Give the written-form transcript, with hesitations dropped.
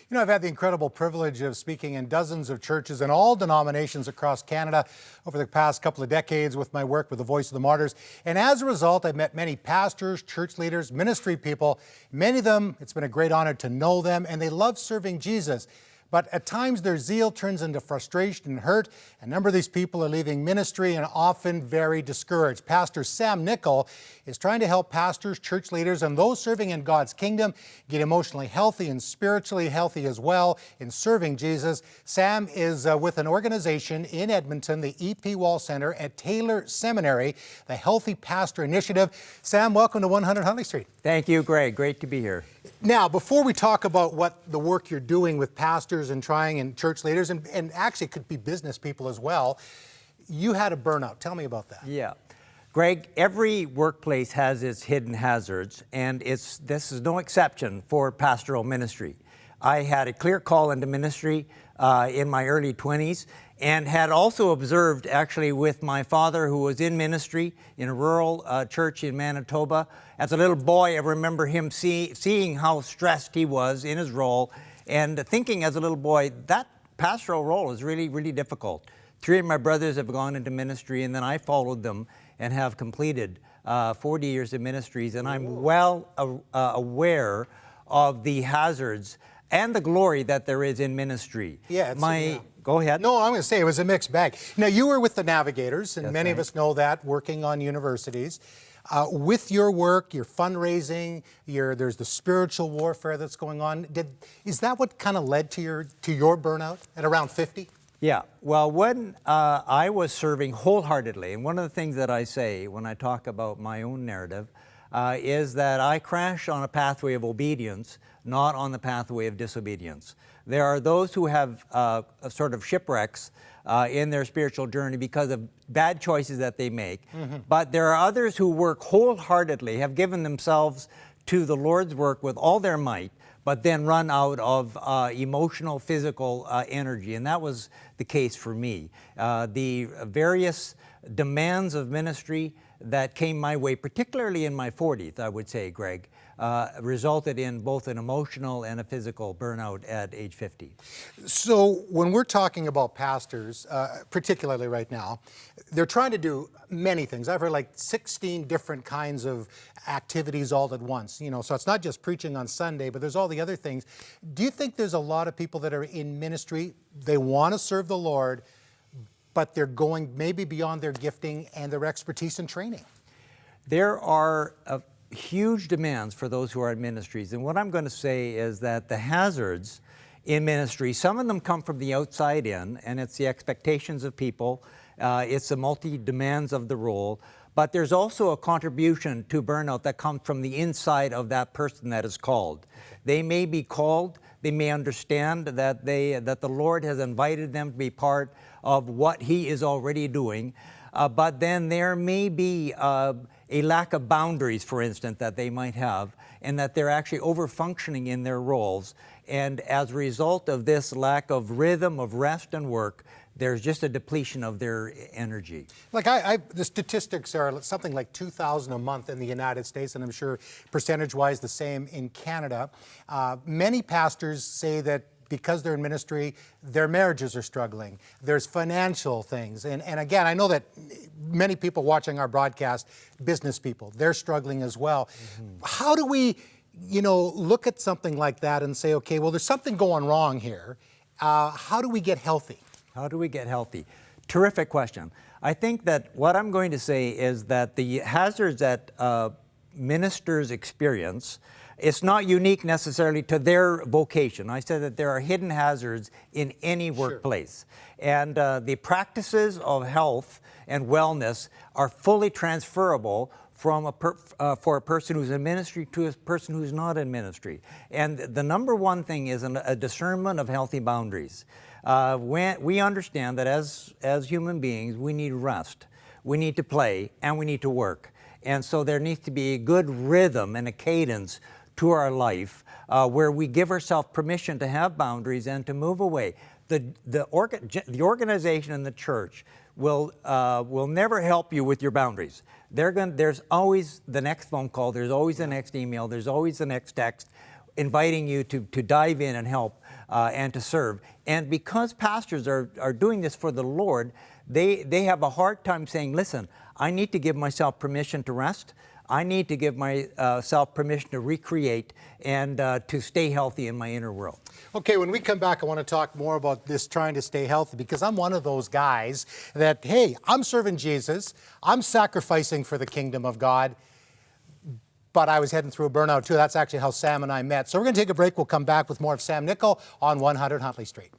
You know, I've had the incredible privilege of speaking in dozens of churches in all denominations across Canada over the past couple of decades with my work with the Voice of the Martyrs. And as a result, I've met many pastors, church leaders, ministry people. Many of them, it's been a great honor to know them, and they love serving Jesus. But at times their zeal turns into frustration and hurt. A number of these people are leaving ministry and often very discouraged. Pastor Sam Nikkel is trying to help pastors, church leaders, and those serving in God's kingdom get emotionally healthy and spiritually healthy as well in serving Jesus. Sam is with an organization in Edmonton, the E P Wahl Centre at Taylor Seminary, the Healthy Pastor Initiative. Sam, welcome to 100 Huntley Street. Thank you, Greg. Great to be here. Now, before we talk about what the work you're doing with pastors and church leaders, and actually it could be business people as well, you had a burnout. Tell me about that. Yeah. Greg, every workplace has its hidden hazards, and this is no exception for pastoral ministry. I had a clear call into ministry in my early 20s, and had also observed actually with my father, who was in ministry in a rural church in Manitoba. As a little boy, I remember him seeing how stressed he was in his role, and thinking as a little boy, that pastoral role is really, really difficult. 3 of my brothers have gone into ministry, and then I followed them and have completed 40 years of ministries, and I'm well aware of the hazards and the glory that there is in ministry. Yeah, Go ahead. No, I'm going to say it was a mixed bag. Now, you were with the Navigators, and That's many right. of us know that, working on universities. With your work, your fundraising, there's the spiritual warfare that's going on. Is that what kind of led to your burnout at around 50? Yeah. Well, when I was serving wholeheartedly, and one of the things that I say when I talk about my own narrative is that I crash on a pathway of obedience, not on the pathway of disobedience. There are those who have sort of shipwrecks in their spiritual journey because of bad choices that they make. Mm-hmm. But there are others who work wholeheartedly, have given themselves to the Lord's work with all their might, but then run out of emotional, physical energy. And that was the case for me. The various demands of ministry that came my way, particularly in my 40s, I would say, Greg, resulted in both an emotional and a physical burnout at age 50. So when we're talking about pastors, particularly right now, they're trying to do many things. I've heard like 16 different kinds of activities all at once. You know, so it's not just preaching on Sunday, but there's all the other things. Do you think there's a lot of people that are in ministry, they want to serve the Lord, but they're going maybe beyond their gifting and their expertise and training? There are huge demands for those who are in ministries. And what I'm going to say is that the hazards in ministry, some of them come from the outside in, and it's the expectations of people, it's the multi-demands of the role, but there's also a contribution to burnout that comes from the inside of that person that is called. They may be called, they may understand that the Lord has invited them to be part of what He is already doing, but then there may be a lack of boundaries, for instance, that they might have, and that they're actually over-functioning in their roles. And as a result of this lack of rhythm of rest and work, there's just a depletion of their energy. Like the statistics are something like 2,000 a month in the United States, and I'm sure percentage-wise the same in Canada. Many pastors say that because they're in ministry, their marriages are struggling. There's financial things. And again, I know that many people watching our broadcast, business people, they're struggling as well. Mm-hmm. How do we, look at something like that and say, okay, well, there's something going wrong here. How do we get healthy? How do we get healthy? Terrific question. I think that what I'm going to say is that the hazards that ministers experience, it's not unique necessarily to their vocation. I said that there are hidden hazards in any workplace. Sure. And the practices of health and wellness are fully transferable from for a person who's in ministry to a person who's not in ministry. And the number one thing is a discernment of healthy boundaries. When we understand that as human beings, we need rest, we need to play, and we need to work. And so there needs to be a good rhythm and a cadence to our life where we give ourselves permission to have boundaries and to move away. The organization and the church will never help you with your boundaries. There's always the next phone call, there's always the next email, there's always the next text. inviting you to dive in and help and to serve. And because pastors are doing this for the Lord, they have a hard time saying, listen, I need to give myself permission to rest. I need to give myself permission to recreate and to stay healthy in my inner world. Okay, when we come back, I want to talk more about this trying to stay healthy, because I'm one of those guys that, hey, I'm serving Jesus, I'm sacrificing for the kingdom of God, but I was heading through a burnout too. That's actually how Sam and I met. So we're going to take a break. We'll come back with more of Sam Nikkel on 100 Huntley Street.